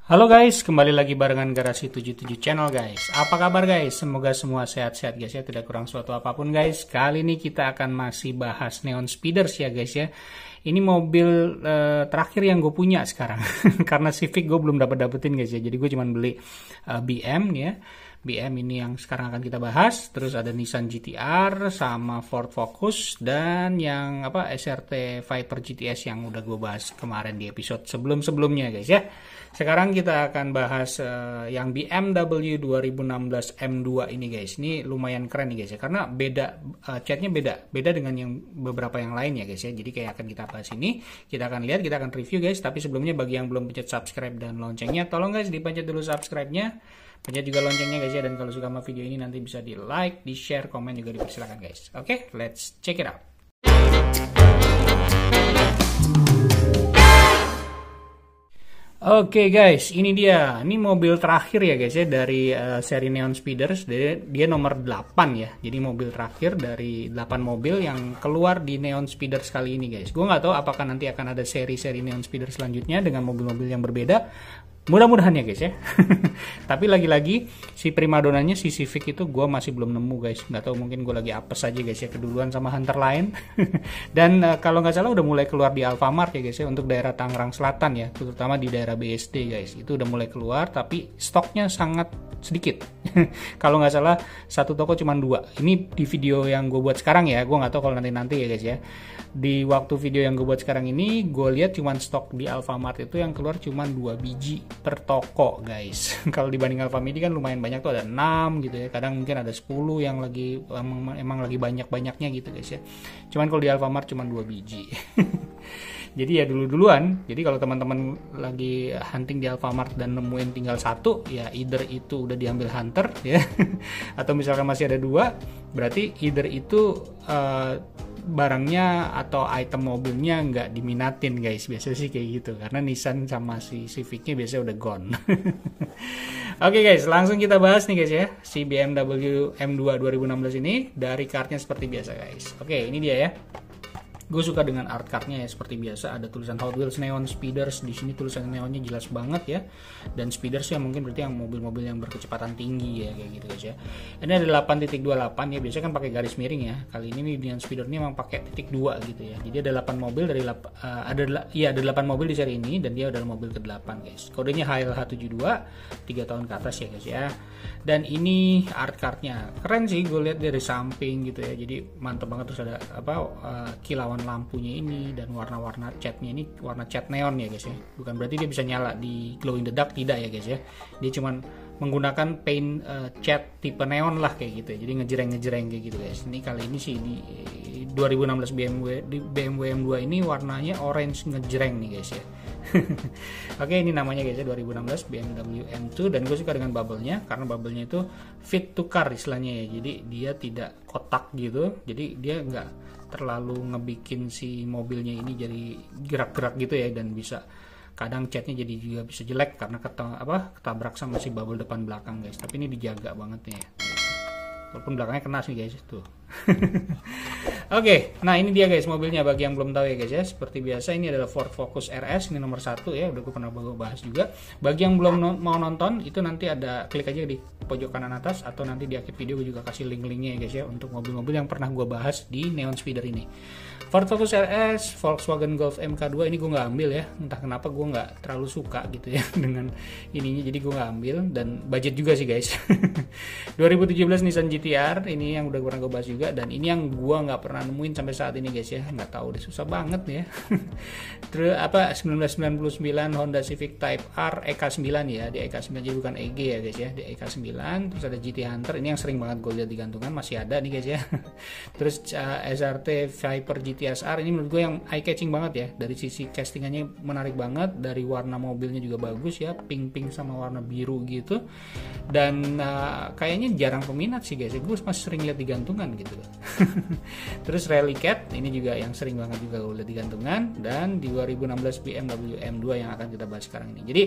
Halo guys, kembali lagi barengan Garasi 77 Channel guys. Apa kabar guys? Semoga semua sehat-sehat guys ya, tidak kurang suatu apapun guys. Kali ini kita akan masih bahas Neon Speeders ya guys ya. Ini mobil terakhir yang gue punya sekarang. Karena Civic gue belum dapetin guys ya. Jadi gue cuma beli BM nih ya. BM ini yang sekarang akan kita bahas. Terus ada Nissan GT-R sama Ford Focus dan yang SRT Viper GTS yang udah gue bahas kemarin di episode sebelum-sebelumnya guys ya. Sekarang kita akan bahas yang BMW 2016 M2 ini guys. Ini lumayan keren nih guys ya, karena beda catnya beda dengan yang beberapa yang lain ya guys ya. Jadi kayak akan kita bahas ini, kita akan lihat, kita akan review guys. Tapi sebelumnya bagi yang belum pencet subscribe dan loncengnya, tolong guys dipencet dulu subscribe-nya, pencet juga loncengnya guys ya. Dan kalau suka sama video ini nanti bisa di like, di share, komen juga dipersilakan guys. Oke, let's check it out. Oke guys, ini dia. Ini mobil terakhir ya guys ya dari seri Neon Speeders. Dia nomor 8 ya. Jadi mobil terakhir dari 8 mobil yang keluar di Neon Speeders kali ini guys. Gue nggak tahu apakah nanti akan ada seri-seri Neon Speeders selanjutnya dengan mobil-mobil yang berbeda. Mudah-mudahan ya guys ya. Tapi lagi-lagi si primadonanya si Civic itu gue masih belum nemu guys. Nggak tahu, mungkin gue lagi apes aja guys ya, keduluan sama Hunter lain. Dan kalau nggak salah udah mulai keluar di Alfamart ya guys ya, untuk daerah Tangerang Selatan ya, terutama di daerah BSD guys. Itu udah mulai keluar tapi stoknya sangat sedikit. Kalau nggak salah satu toko cuma 2. Ini di video yang gue buat sekarang ya. Gue nggak tahu kalau nanti ya guys ya. Di waktu video yang gue buat sekarang ini, gue lihat cuma stok di Alfamart itu yang keluar cuma 2 biji per toko guys. Kalau dibanding Alfamidi kan lumayan banyak tuh, ada 6 gitu ya. Kadang mungkin ada 10 yang lagi emang lagi banyak-banyaknya gitu guys ya. Cuman kalau di Alfamart cuma 2 biji. Jadi ya duluan. Jadi kalau teman-teman lagi hunting di Alfamart dan nemuin tinggal 1, ya either itu udah diambil Hunter ya. Atau misalkan masih ada 2, berarti either itu barangnya atau item mobilnya nggak diminatin guys. Biasanya sih kayak gitu, karena Nissan sama si Civicnya biasanya udah gone. Oke guys, langsung kita bahas nih guys ya, si BMW M2 2016 ini. Dari kartnya seperti biasa guys. Oke, ini dia ya. Gue suka dengan art cardnya ya, seperti biasa ada tulisan Hot Wheels Neon Speeders. Di sini tulisan neonnya jelas banget ya. Dan Speeders ya mungkin berarti yang mobil-mobil yang berkecepatan tinggi ya, kayak gitu guys ya. Ini ada 8.28 ya, biasanya kan pakai garis miring ya. Kali ini Neon Speeder ini memang pakai titik 2 gitu ya. Jadi ada 8 mobil dari ada 8 mobil di seri ini, dan dia adalah mobil ke-8 guys. Kodenya HLH72, 3 tahun ke atas ya guys ya. Dan ini art cardnya keren sih, gue lihat dari samping gitu ya. Jadi mantep banget. Terus ada kilauan lampunya ini, dan warna-warna catnya ini warna cat neon ya guys ya. Bukan berarti dia bisa nyala di glow in the dark, tidak ya guys ya. Dia cuman menggunakan paint cat tipe neon lah kayak gitu ya. Jadi ngejreng kayak gitu guys. Ini kali ini sih di 2016 BMW M2 ini warnanya orange ngejreng nih guys ya. Oke, ini namanya guys ya, 2016 BMW M2. Dan gue suka dengan bubble-nya, karena bubble-nya itu fit to car istilahnya ya. Jadi dia tidak kotak gitu. Jadi dia nggak terlalu ngebikin si mobilnya ini jadi gerak-gerak gitu ya. Dan bisa kadang catnya jadi juga bisa jelek karena ketabrak sama si bubble depan belakang guys. Tapi ini dijaga banget nih ya. Walaupun belakangnya kena sih guys tuh. Oke, nah ini dia guys mobilnya bagi yang belum tahu ya guys ya. Seperti biasa ini adalah Ford Focus RS, ini nomor 1 ya, udah gue pernah bahas juga. Bagi yang belum mau nonton, itu nanti ada, klik aja di pojok kanan atas, atau nanti di akhir video gue juga kasih link-linknya ya guys ya, untuk mobil-mobil yang pernah gue bahas di Neon Speeder ini. Ford Focus RS, Volkswagen Golf MK2 ini gue nggak ambil ya, entah kenapa gue nggak terlalu suka gitu ya dengan ininya, jadi gue nggak ambil. Dan budget juga sih guys. 2017 Nissan GT-R ini yang udah pernah gue bahas juga, dan ini yang gue nggak pernah nemuin sampai saat ini guys ya, nggak tahu udah susah banget ya. Terus 1999 Honda Civic Type R EK9 ya, di EK9 jadi bukan EG ya guys ya, di EK9. Terus ada GT Hunter, ini yang sering banget gue lihat di gantungan, masih ada nih guys ya. Terus SRT Viper GTS-R, ini menurut gue yang eye catching banget ya, dari sisi castingannya menarik banget, dari warna mobilnya juga bagus ya, pink sama warna biru gitu. Dan kayaknya jarang peminat sih guys ya, gue masih sering lihat di gantungan gitu. Terus Rally Cat ini juga yang sering banget juga gue lihat di gantungan. Dan di 2016 BMW M2 yang akan kita bahas sekarang ini. Jadi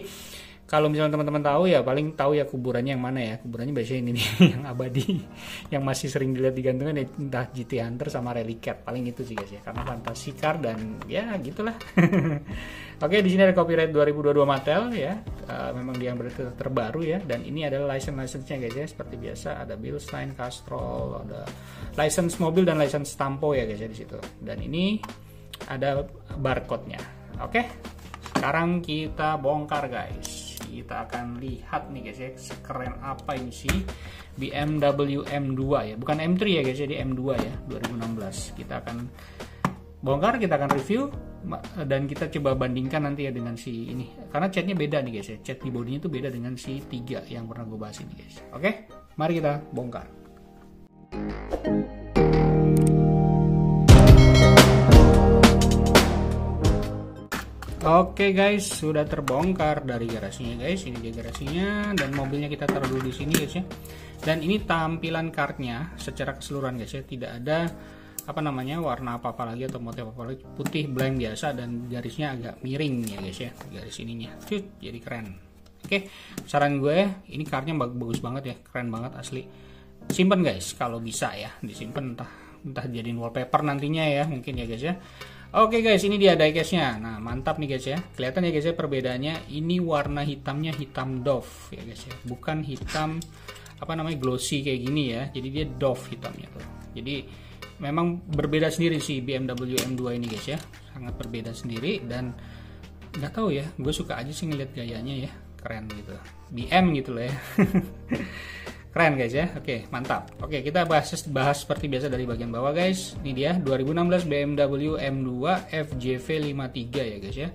kalau misalnya teman-teman tahu ya paling tahu ya kuburannya yang mana ya. Kuburannya biasanya ini nih yang abadi, yang masih sering dilihat di gantungan ya, entah GT Hunter sama Rally Cat, paling itu sih guys ya. Karena fantasi car dan ya gitulah. Oke, di sini ada copyright 2022 Mattel ya. Memang dia yang terbaru ya, dan ini adalah license-nya guys ya. Seperti biasa ada Bilstein, Castrol, ada license mobil dan license Tampo ya guys ya di situ. Dan ini ada barcode-nya. Oke. Sekarang kita bongkar guys. Kita akan lihat nih guys ya, sekeren apa ini sih BMW M2 ya, bukan M3 ya guys ya, di M2 ya 2016. Kita akan bongkar, kita akan review, dan kita coba bandingkan nanti ya dengan si ini, karena catnya beda nih guys ya, cat di bodinya itu beda dengan si 3 yang pernah gue bahas ini guys. Oke, mari kita bongkar. Oke guys, sudah terbongkar dari garasinya guys. Ini dia garasinya, dan mobilnya kita taruh dulu di sini guys ya. Dan ini tampilan kartnya secara keseluruhan guys ya. Tidak ada apa namanya warna apa-apa lagi atau motif apa lagi. Putih blank biasa, dan garisnya agak miring ya guys ya. Garis ininya, jadi keren. Oke, saran gue ini kartnya bagus banget ya, keren banget asli. Simpen guys kalau bisa ya, disimpan entah jadiin wallpaper nantinya ya mungkin ya guys ya. Oke guys, ini dia diecast-nya. Nah, mantap nih guys ya. Kelihatan ya guys ya perbedaannya. Ini warna hitamnya hitam doff ya guys ya. Bukan hitam apa namanya glossy kayak gini ya. Jadi dia doff hitamnya tuh. Jadi memang berbeda sendiri sih BMW M2 ini guys ya. Sangat berbeda sendiri, dan nggak tahu ya, gue suka aja sih ngeliat gayanya ya. Keren gitu. BM gitu loh ya. Keren guys ya. Oke, mantap. Oke, kita bahas seperti biasa dari bagian bawah guys. Ini dia 2016 BMW M2 FJV 53 ya guys ya.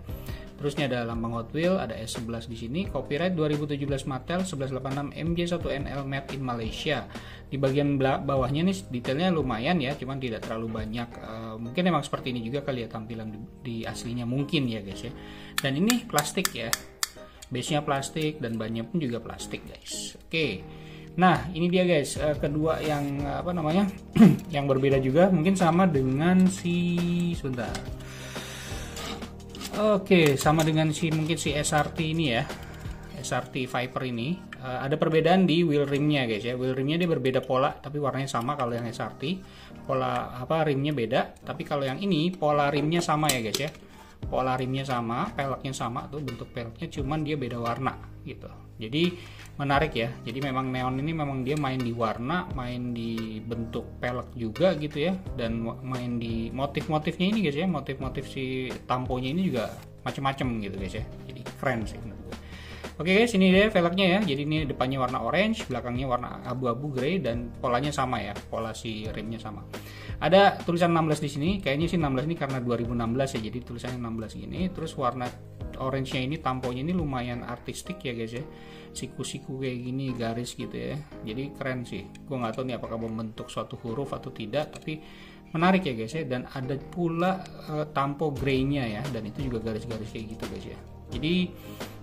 Terus ini ada lambang Hot Wheel, ada S11 di sini, copyright 2017 Mattel 1186 MJ1NL made in Malaysia. Di bagian bawahnya nih detailnya lumayan ya, cuman tidak terlalu banyak. Mungkin emang seperti ini juga kali ya tampilan di aslinya mungkin ya guys ya. Dan ini plastik ya. Base-nya plastik dan bannya pun juga plastik guys. Oke. Nah, ini dia guys, kedua yang apa namanya yang berbeda juga, mungkin sama dengan si sebentar. Oke, sama dengan mungkin si SRT ini ya, SRT Viper ini. Ada perbedaan di wheel rimnya guys ya. Wheel rimnya dia berbeda pola, tapi warnanya sama. Kalau yang SRT pola rimnya beda, tapi kalau yang ini pola rimnya sama ya guys ya. Pola rimnya sama, peleknya sama tuh, bentuk peleknya, cuman dia beda warna gitu. Jadi menarik ya. Jadi memang neon ini memang dia main di warna, main di bentuk pelek juga gitu ya, dan main di motif-motifnya ini guys ya. Motif-motif si tamponya ini juga macam-macam gitu guys ya. Jadi keren sih menurut gue. Oke guys, ini dia velgnya ya. Jadi ini depannya warna orange, belakangnya warna abu-abu grey, dan polanya sama ya. Pola si rimnya sama. Ada tulisan 16 di sini. Kayaknya sih 16 ini karena 2016 ya. Jadi tulisannya 16 gini. Terus warna orange-nya ini, tamponya ini lumayan artistik ya guys ya. Siku-siku kayak gini, garis gitu ya. Jadi keren sih. Gue nggak tahu nih apakah membentuk suatu huruf atau tidak, tapi menarik ya guys ya. Dan ada pula tampo grey-nya ya. Dan itu juga garis-garis kayak gitu guys ya. Jadi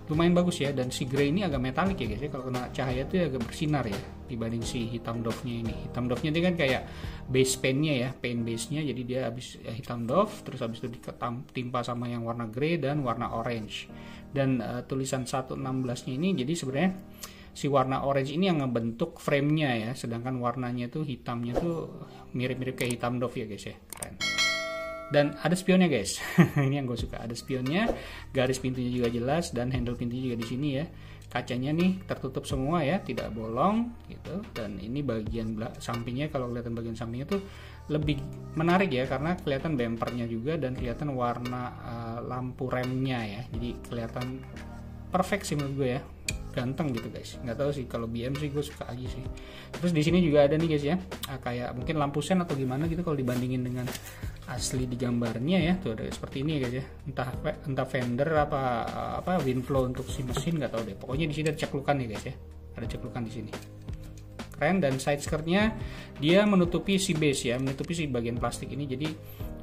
lumayan bagus ya, dan si grey ini agak metalik ya guys ya. Kalau kena cahaya tuh agak bersinar ya dibanding si hitam doff-nya ini. Hitam doff-nya ini kan kayak base paint-nya ya, paint base-nya, jadi dia habis hitam doff, terus habis itu ditimpa sama yang warna grey dan warna orange. Dan tulisan 116-nya ini jadi sebenarnya si warna orange ini yang ngebentuk frame-nya ya, sedangkan warnanya tuh hitamnya tuh mirip-mirip kayak hitam doff ya guys ya. Keren. Dan ada spionnya guys. Ini yang gue suka, ada spionnya, garis pintunya juga jelas, dan handle pintunya juga di sini ya. Kacanya nih tertutup semua ya, tidak bolong gitu. Dan ini bagian sampingnya, kalau kelihatan bagian sampingnya tuh lebih menarik ya, karena kelihatan bumpernya juga dan kelihatan warna lampu remnya ya. Jadi kelihatan perfect sih menurut gue ya, ganteng gitu guys. Nggak tahu sih, kalau BM sih gue suka aja sih. Terus di sini juga ada nih guys ya, kayak mungkin lampu sen atau gimana gitu kalau dibandingin dengan asli di gambarnya ya. Tuh ada seperti ini ya guys ya, entah fender apa winflow untuk si mesin, nggak tahu deh. Pokoknya di sini ada ceklukan ya guys ya, ada ceklukan di sini. Keren. Dan side skirtnya dia menutupi si base ya, menutupi si bagian plastik ini. Jadi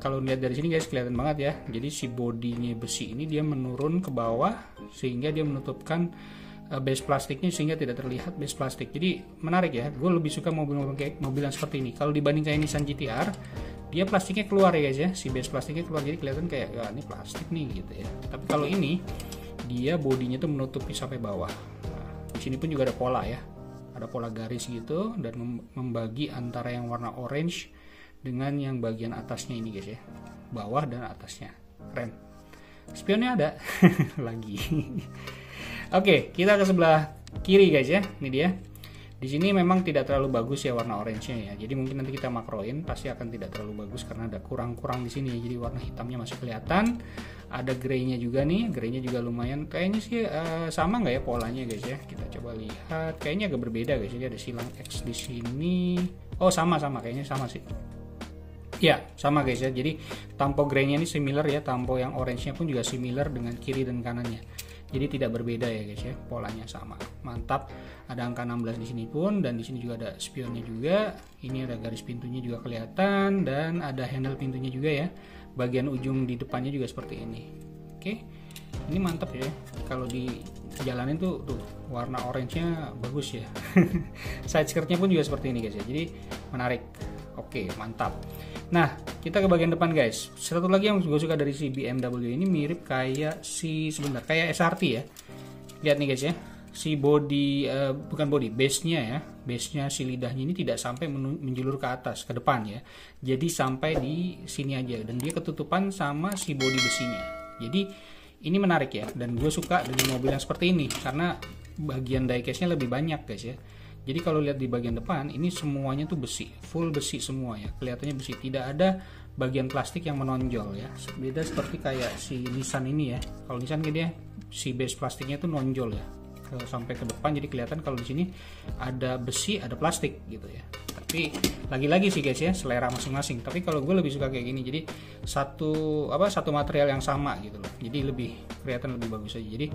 kalau lihat dari sini guys kelihatan banget ya. Jadi si bodinya besi ini dia menurun ke bawah sehingga dia menutupkan base plastiknya sehingga tidak terlihat base plastik. Jadi menarik ya. Gue lebih suka mobil-mobil kayak mobil yang seperti ini. Kalau dibanding kayak Nissan GT-R, dia plastiknya keluar ya guys ya. Si base plastiknya keluar, jadi kelihatan kayak ya ini plastik nih gitu ya. Tapi kalau ini dia bodinya tuh menutupi sampai bawah. Nah, di sini pun juga ada pola ya, ada pola garis gitu, dan membagi antara yang warna orange dengan yang bagian atasnya ini guys ya, bawah dan atasnya. Keren. Spionnya ada lagi. Oke, kita ke sebelah kiri guys ya. Ini dia. Di sini memang tidak terlalu bagus ya warna orange-nya ya. Jadi mungkin nanti kita makroin pasti akan tidak terlalu bagus karena ada kurang-kurang di sini ya. Jadi warna hitamnya masih kelihatan. Ada grey-nya juga nih. Grey-nya juga lumayan. Kayaknya sih sama nggak ya polanya guys ya. Kita coba lihat. Kayaknya agak berbeda guys. Jadi ada silang X di sini. Oh sama-sama, kayaknya sama sih. Ya sama guys ya. Jadi tampo grey-nya ini similar ya. Tampo yang orange-nya pun juga similar dengan kiri dan kanannya. Jadi tidak berbeda ya guys ya, polanya sama. Mantap. Ada angka 16 di sini pun, dan di sini juga ada spionnya juga. Ini ada garis pintunya juga kelihatan, dan ada handle pintunya juga ya. Bagian ujung di depannya juga seperti ini. Oke. Ini mantap ya. Kalau dijalanin tuh warna orange-nya bagus ya. Side skirt-nya pun juga seperti ini guys ya. Jadi menarik. Oke, mantap. Nah, kita ke bagian depan guys. Satu lagi yang gue suka dari si BMW ini mirip kayak kayak SRT ya. Lihat nih guys ya. Si body bukan body, base-nya ya. Base-nya si lidahnya ini tidak sampai menjulur ke atas, ke depan ya. Jadi sampai di sini aja, dan dia ketutupan sama si body besinya. Jadi ini menarik ya, dan gue suka dengan mobil yang seperti ini karena bagian diecast-nya lebih banyak guys ya. Jadi kalau lihat di bagian depan ini semuanya tuh besi, full besi semua ya, kelihatannya besi, tidak ada bagian plastik yang menonjol ya. Beda seperti kayak si Nissan ini ya. Kalau Nissan dia si base plastiknya tuh nonjol ya, sampai ke depan, jadi kelihatan. Kalau di sini ada besi, ada plastik gitu ya. Tapi lagi-lagi sih guys ya, selera masing-masing. Tapi kalau gue lebih suka kayak gini, jadi satu material yang sama gitu loh. Jadi lebih kelihatan lebih bagus aja. Jadi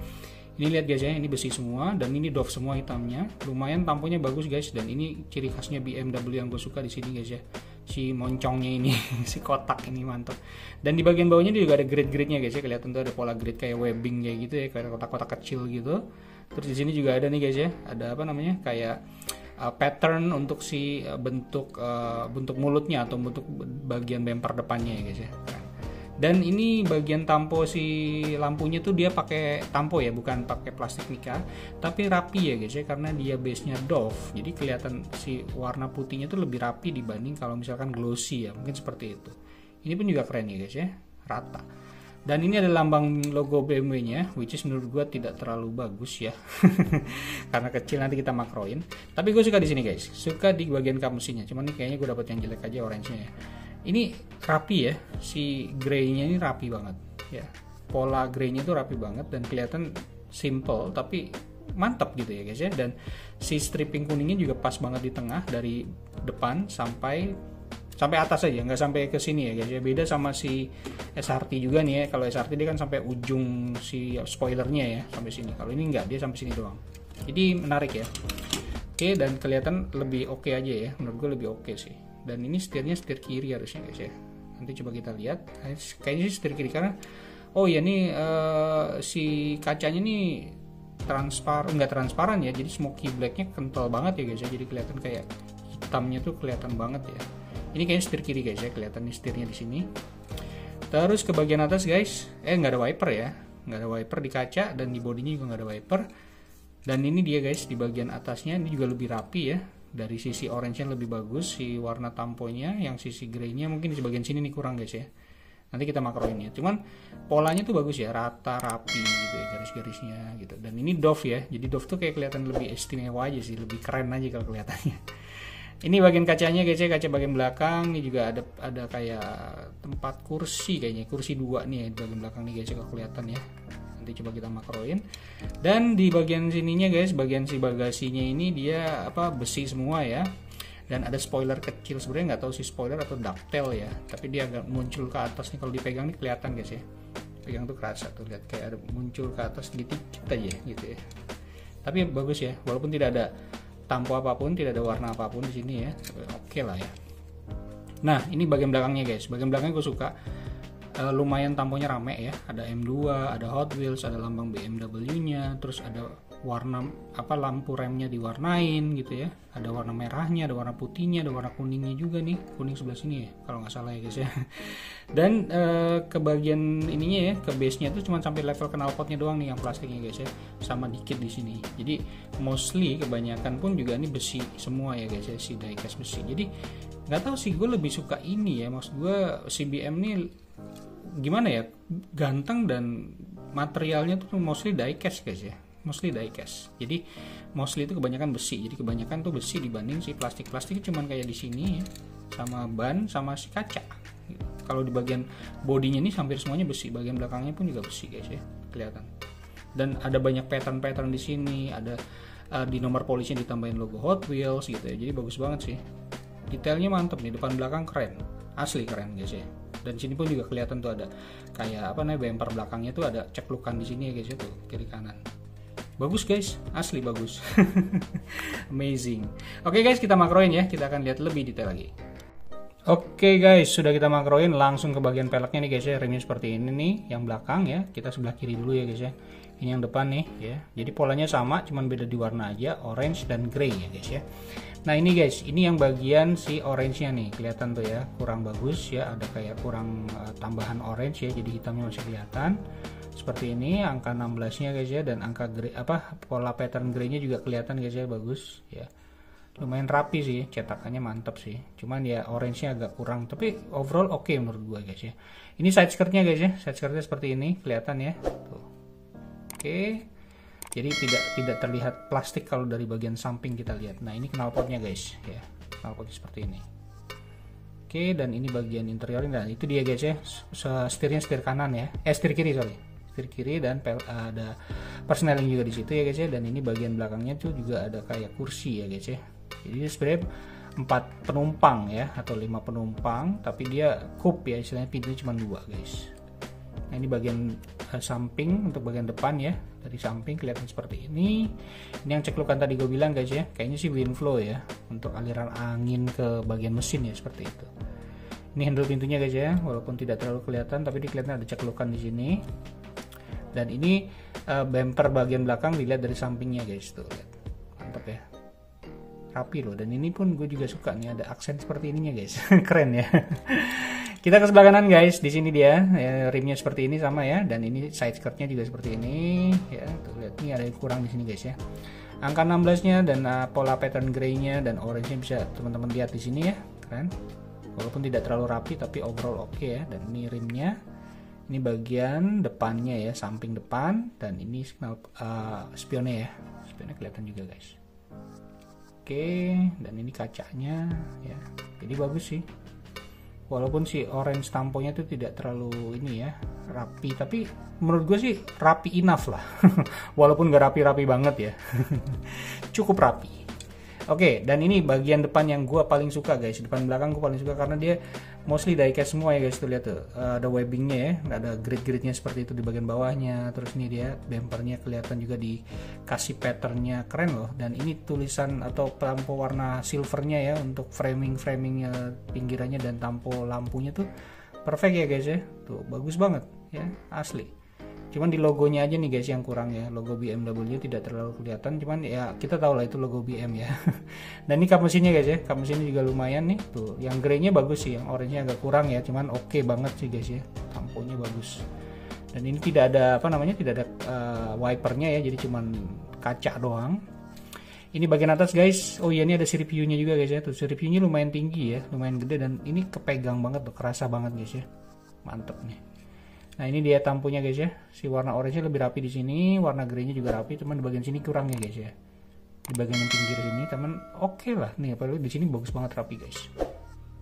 ini lihat guys ya, ini besi semua, dan ini doff semua hitamnya. Lumayan tamponya bagus guys, dan ini ciri khasnya BMW yang gue suka di sini guys ya. Si moncongnya ini, si kotak ini mantap. Dan di bagian bawahnya juga ada grid-gridnya guys ya, kelihatan tuh ada pola grid kayak webbing kayak gitu ya, kayak kotak-kotak kecil gitu. Terus di sini juga ada nih guys ya, ada apa namanya, kayak pattern untuk si bentuk mulutnya atau bentuk bagian bumper depannya ya guys ya. Dan ini bagian tampo si lampunya tuh dia pakai tampo ya, bukan pakai plastik mica, tapi rapi ya guys ya, karena dia base-nya doff. Jadi kelihatan si warna putihnya tuh lebih rapi dibanding kalau misalkan glossy ya, mungkin seperti itu. Ini pun juga keren ya guys ya, rata. Dan ini ada lambang logo BMW-nya, which is menurut gue tidak terlalu bagus ya, karena kecil, nanti kita makroin. Tapi gue suka di sini guys, suka di bagian kap mesinnya. Cuman ini kayaknya gue dapet yang jelek aja, orange-nya ya. Ini rapi ya, si grey-nya ini rapi banget ya. Pola grey-nya itu rapi banget dan kelihatan simple tapi mantap gitu ya guys ya. Dan si stripping kuningnya juga pas banget di tengah, dari depan sampai atas aja, nggak sampai ke sini ya guys ya. Beda sama si SRT juga nih ya. Kalau SRT dia kan sampai ujung si spoilernya ya, sampai sini. Kalau ini nggak, dia sampai sini doang. Jadi menarik ya. Oke, dan kelihatan lebih oke aja ya. Menurut gue lebih oke sih. Dan ini setirnya setir kiri harusnya guys ya. Nanti coba kita lihat. Kayaknya sih setir kiri, karena oh ya nih si kacanya nih nggak transparan ya. Jadi smoky blacknya kental banget ya guys ya. Jadi kelihatan kayak hitamnya tuh kelihatan banget ya. Ini kayaknya setir kiri guys ya, kelihatan nih setirnya di sini. Terus ke bagian atas guys, nggak ada wiper ya, nggak ada wiper di kaca, dan di bodinya juga nggak ada wiper. Dan ini dia guys, di bagian atasnya ini juga lebih rapi ya. Dari sisi orange-nya lebih bagus si warna tamponya, yang sisi grey-nya mungkin di bagian sini nih kurang guys ya. Nanti kita makroin ya. Cuman polanya tuh bagus ya, rata, rapi gitu ya, garis-garisnya gitu. Dan ini doff ya, jadi doff tuh kayak kelihatan lebih istimewa aja sih, lebih keren aja kalau kelihatannya. Ini bagian kacanya guys ya, kaca bagian belakang. Ini juga ada kayak tempat kursi, kayaknya kursi 2 nih ya di bagian belakang nih guys ya, kalau kelihatan ya. Nanti coba kita makroin. Dan di bagian sininya guys, bagian si bagasinya ini dia besi semua ya. Dan ada spoiler kecil, sebenarnya nggak tahu si spoiler atau ducktail ya, tapi dia agak muncul ke atas nih, kalau dipegang nih kelihatan guys ya. Pegang tuh kerasa tuh, lihat kayak ada muncul ke atas dikit aja gitu ya. Tapi bagus ya, walaupun tidak ada tampo apapun, tidak ada warna apapun di sini ya. Oke lah ya. Nah, ini bagian belakangnya guys. Bagian belakangnya gue suka. Lumayan tamponya rame ya. Ada M2, ada Hot Wheels, ada lambang BMW-nya, terus ada warna lampu remnya diwarnain gitu ya, ada warna merahnya, ada warna putihnya, ada warna kuningnya juga nih, kuning sebelah sini ya kalau nggak salah ya guys ya. Dan ke bagian ininya ya, ke base nya itu cuma sampai level knalpotnya doang nih yang plastiknya guys ya, sama dikit di sini. Jadi mostly kebanyakan pun juga ini besi semua ya guys ya, si diecast besi. Jadi nggak tahu sih, gue lebih suka ini ya, maksud gue CBM nih gimana ya, ganteng dan materialnya tuh mostly diecast guys ya, mostly diecast. Jadi mostly itu kebanyakan besi. Jadi kebanyakan tuh besi dibanding si plastik cuman kayak di sini ya, sama ban sama si kaca. Kalau di bagian bodinya ini hampir semuanya besi, bagian belakangnya pun juga besi guys ya, kelihatan. Dan ada banyak pattern di sini, ada di nomor polisnya ditambahin logo Hot Wheels gitu ya. Jadi bagus banget sih. Detailnya mantep nih, depan belakang keren, asli keren guys ya. Dan sini pun juga kelihatan tuh ada kayak bumper belakangnya tuh ada ceklukan di sini ya guys ya, tuh kiri kanan. Bagus guys, asli bagus. Amazing. Oke guys, kita makroin ya, kita akan lihat lebih detail lagi. Oke guys, sudah kita makroin, langsung ke bagian peleknya nih guys ya. Rimnya seperti ini nih, yang belakang ya, kita sebelah kiri dulu ya guys ya. Ini yang depan nih ya. Jadi polanya sama, cuman beda di warna aja, orange dan grey ya guys ya. Nah ini guys, ini yang bagian si orange-nya nih, kelihatan tuh ya, kurang bagus ya, ada kayak kurang tambahan orange ya, jadi hitamnya masih kelihatan. Seperti ini angka 16-nya guys ya, dan angka grey pola pattern grey-nya juga kelihatan guys ya, bagus ya. Lumayan rapi sih, cetakannya mantap sih. Cuman ya orange-nya agak kurang, tapi overall oke menurut gua guys ya. Ini side skirt-nya guys ya, side skirt-nya seperti ini, kelihatan ya. Tuh. Oke. Jadi tidak terlihat plastik kalau dari bagian samping kita lihat. Nah, ini knalpotnya guys ya. Knalpotnya seperti ini. Oke, dan ini bagian interiornya. Nah, itu dia guys ya. Setirnya setir kanan ya. Setir kiri sorry. Setir kiri dan ada persneling juga di situ ya guys ya. Dan ini bagian belakangnya tuh juga ada kayak kursi ya guys ya. Jadi sebenarnya 4 penumpang ya, atau 5 penumpang, tapi dia coupe ya, istilahnya pintunya cuma 2 guys. Nah ini bagian samping untuk bagian depan ya, dari samping kelihatan seperti ini. Ini yang ceklukan tadi gue bilang guys ya, kayaknya sih wind flow ya, untuk aliran angin ke bagian mesin ya, seperti itu. Ini handle pintunya guys ya, walaupun tidak terlalu kelihatan, tapi kelihatan ada ceklukan di sini. Dan ini bumper bagian belakang dilihat dari sampingnya guys, tuh lihat, mantap ya, rapi loh. Dan ini pun gue juga suka nih, ada aksen seperti ininya guys. Keren ya. Kita ke sebelah kanan guys, di sini dia ya, rimnya seperti ini sama ya, dan ini side skirtnya juga seperti ini ya. Tuh lihat, ini ada yang kurang di sini guys ya. Angka 16-nya dan pola pattern grey-nya dan orange-nya bisa teman-teman lihat di sini ya, keren. Walaupun tidak terlalu rapi tapi overall oke ya. Dan ini rimnya, ini bagian depannya ya, samping depan, dan ini signal spionnya ya, spionnya kelihatan juga guys. Oke, dan ini kacanya ya, jadi bagus sih. Walaupun si orange tamponya itu tidak terlalu ini ya, rapi, tapi menurut gue sih rapi enough lah. Walaupun gak rapi-rapi banget ya. Cukup rapi. Oke, dan ini bagian depan yang gue paling suka guys. Depan belakang gue paling suka karena dia mostly diecast semua ya guys. Tuh lihat tuh, ada webbingnya ya, ada grid-gridnya seperti itu di bagian bawahnya. Terus ini dia bumpernya kelihatan juga dikasih patternnya, keren loh. Dan ini tulisan atau tampo warna silvernya ya, untuk framingnya pinggirannya, dan tampo lampunya tuh perfect ya guys ya. Tuh bagus banget ya, asli. Cuman di logonya aja nih guys yang kurang ya, logo BMW tidak terlalu kelihatan, cuman ya kita tahu lah itu logo BM ya. Dan ini kap mesinnya guys ya, kap mesinnya juga lumayan nih, tuh yang grey-nya bagus sih, yang orange-nya agak kurang ya, cuman oke banget sih guys ya, tamponya bagus. Dan ini tidak ada tidak ada wipernya ya, jadi cuman kaca doang. Ini bagian atas guys, oh iya ini ada sirip view-nya juga guys ya, tuh sirip view-nya lumayan tinggi ya, lumayan gede, dan ini kepegang banget tuh, kerasa banget guys ya, mantep nih. Nah ini dia tampunya guys ya, si warna orange lebih rapi di sini, warna grey-nya juga rapi, cuman di bagian sini kurang ya guys ya. Di bagian yang pinggir sini teman oke lah nih, apalagi di sini bagus banget rapi guys.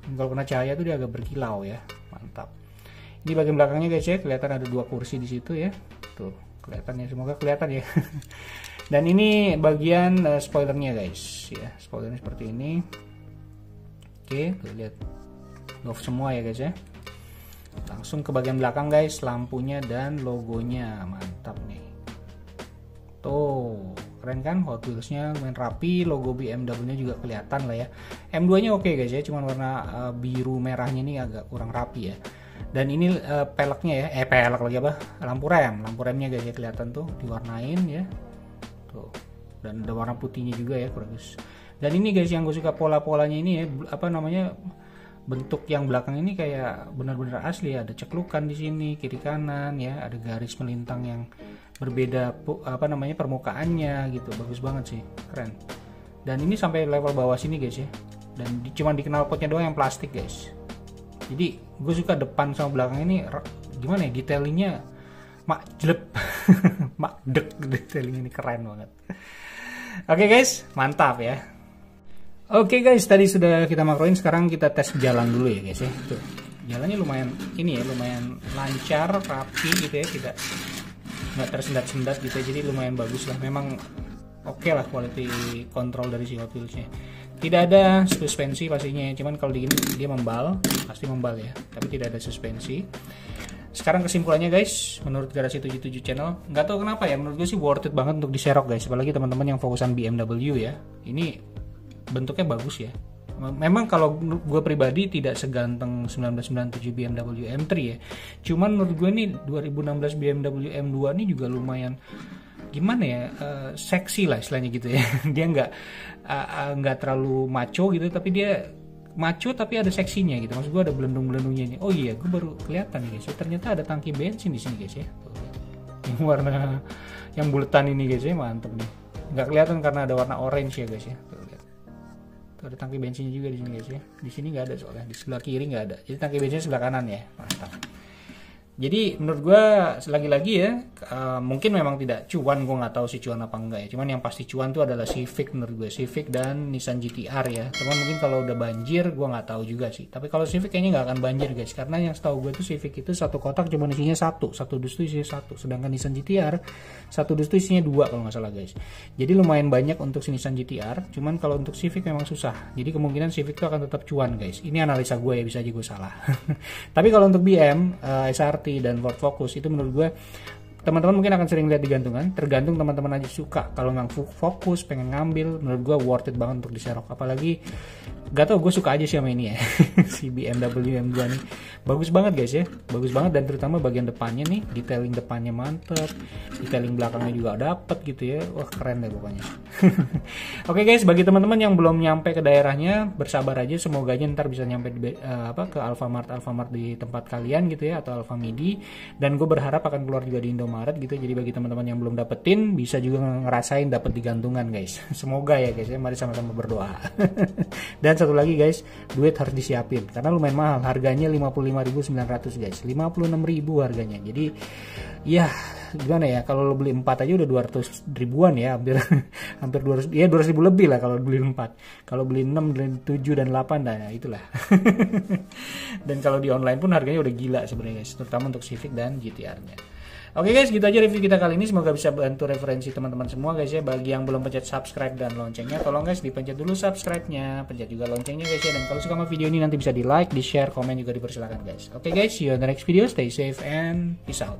Kalau kena cahaya tuh dia agak berkilau ya, mantap. Ini bagian belakangnya guys ya, kelihatan ada 2 kursi di situ ya, tuh kelihatan ya, semoga kelihatan ya. Dan ini bagian spoilernya guys ya, spoilernya seperti ini. Oke, tuh lihat, off semua ya guys ya. Langsung ke bagian belakang guys, lampunya dan logonya mantap nih. Tuh keren kan, Hot Wheels-nya lumayan rapi, logo BMW-nya juga kelihatan lah ya. M2-nya oke guys ya, cuman warna biru merahnya ini agak kurang rapi ya. Dan ini peleknya ya, pelek lagi apa? Lampu remnya guys ya, kelihatan tuh diwarnain ya. Tuh dan ada warna putihnya juga ya, bagus. Dan ini guys yang gue suka pola-polanya ini ya, apa namanya, bentuk yang belakang ini kayak benar-benar asli, ada ceklukan di sini kiri kanan ya, ada garis melintang yang berbeda apa namanya permukaannya gitu, bagus banget sih, keren. Dan ini sampai level bawah sini guys ya, dan cuma di knalpotnya doang yang plastik guys. Jadi gue suka depan sama belakang ini gimana ya, detailingnya makjleb makdek, detailing ini keren banget. Oke guys, mantap ya. Oke guys, tadi sudah kita makroin, sekarang kita tes jalan dulu ya guys ya. Tuh, jalannya lumayan ini ya, lumayan lancar, rapi gitu ya, tidak nggak tersendat-sendat gitu ya, jadi lumayan bagus lah. Memang oke lah quality control dari si Hot Wheels-nya. Tidak ada suspensi pastinya, cuman kalau digini dia membal, pasti membal ya, tapi tidak ada suspensi. Sekarang kesimpulannya guys, menurut Garasi 77 Channel, nggak tahu kenapa ya, menurut gue sih worth it banget untuk diserok guys, apalagi teman-teman yang fokusan BMW ya. Ini bentuknya bagus ya. Memang kalau gue pribadi tidak seganteng 1997 BMW M3 ya. Cuman menurut gue nih 2016 BMW M2 ini juga lumayan gimana ya, seksi lah istilahnya gitu ya. Dia nggak terlalu macho gitu, tapi dia macho tapi ada seksinya gitu. Maksud gue ada belendung-belendungnya ini. Oh iya, gue baru kelihatan nih guys. Ternyata ada tangki bensin di sini guys ya. Yang warna yang buletan ini guys ya, mantep nih. Nggak kelihatan karena ada warna orange ya guys ya. Ada tangki bensinnya juga di sini guys ya. Di sini nggak ada soalnya, di sebelah kiri nggak ada. Jadi tangki bensinnya sebelah kanan ya. Mantap. Jadi menurut gue lagi-lagi ya, mungkin memang tidak cuan, gue nggak tahu sih cuan apa enggak ya. Cuman yang pasti cuan tuh adalah Civic menurut gue, Civic dan Nissan GT-R ya. Cuman mungkin kalau udah banjir gue nggak tahu juga sih. Tapi kalau Civic kayaknya nggak akan banjir guys, karena yang setahu gue tuh Civic itu satu kotak cuma isinya satu dus tuh isinya satu. Sedangkan Nissan GT-R satu dus tuh isinya dua kalau nggak salah guys. Jadi lumayan banyak untuk si Nissan GT-R. Cuman kalau untuk Civic memang susah. Jadi kemungkinan Civic tuh akan tetap cuan guys. Ini analisa gue ya, bisa aja gue salah. Tapi kalau untuk BM, SRT dan Ford Focus itu menurut gue teman-teman mungkin akan sering lihat di gantungan, tergantung teman-teman aja suka. Kalau memang fokus pengen ngambil, menurut gue worth it banget untuk diserok. Apalagi gak tau, gue suka aja sih sama ini ya. Si BMW M2 nih bagus banget guys ya, bagus banget. Dan terutama bagian depannya nih, detailing depannya mantep, detailing belakangnya juga dapet gitu ya. Wah keren deh pokoknya. Oke guys, bagi teman-teman yang belum nyampe ke daerahnya, bersabar aja, semoga aja ntar bisa nyampe ke Alfamart di tempat kalian gitu ya, atau Alfamidi. Dan gue berharap akan keluar juga di Indomaret gitu. Jadi bagi teman-teman yang belum dapetin, bisa juga ngerasain dapet di gantungan guys. Semoga ya guys ya, mari sama-sama berdoa. Dan satu lagi guys, duit harus disiapin karena lumayan mahal, harganya 55.900 guys, 56.000 harganya. Jadi ya gimana ya, kalau lo beli 4 aja udah 200 ribuan ya, hampir 200 ya, 200 ribu lebih lah kalau beli 4. Kalau beli 6, 7 dan 8 nah itulah. Dan kalau di online pun harganya udah gila sebenarnya guys, terutama untuk Civic dan GT-R-nya. Oke guys, gitu aja review kita kali ini. Semoga bisa bantu referensi teman-teman semua guys ya. Bagi yang belum pencet subscribe dan loncengnya, tolong guys dipencet dulu subscribe-nya, pencet juga loncengnya guys ya. Dan kalau suka sama video ini nanti bisa di like, di share, komen juga dipersilakan guys. Oke guys, see you on the next video. Stay safe and peace out.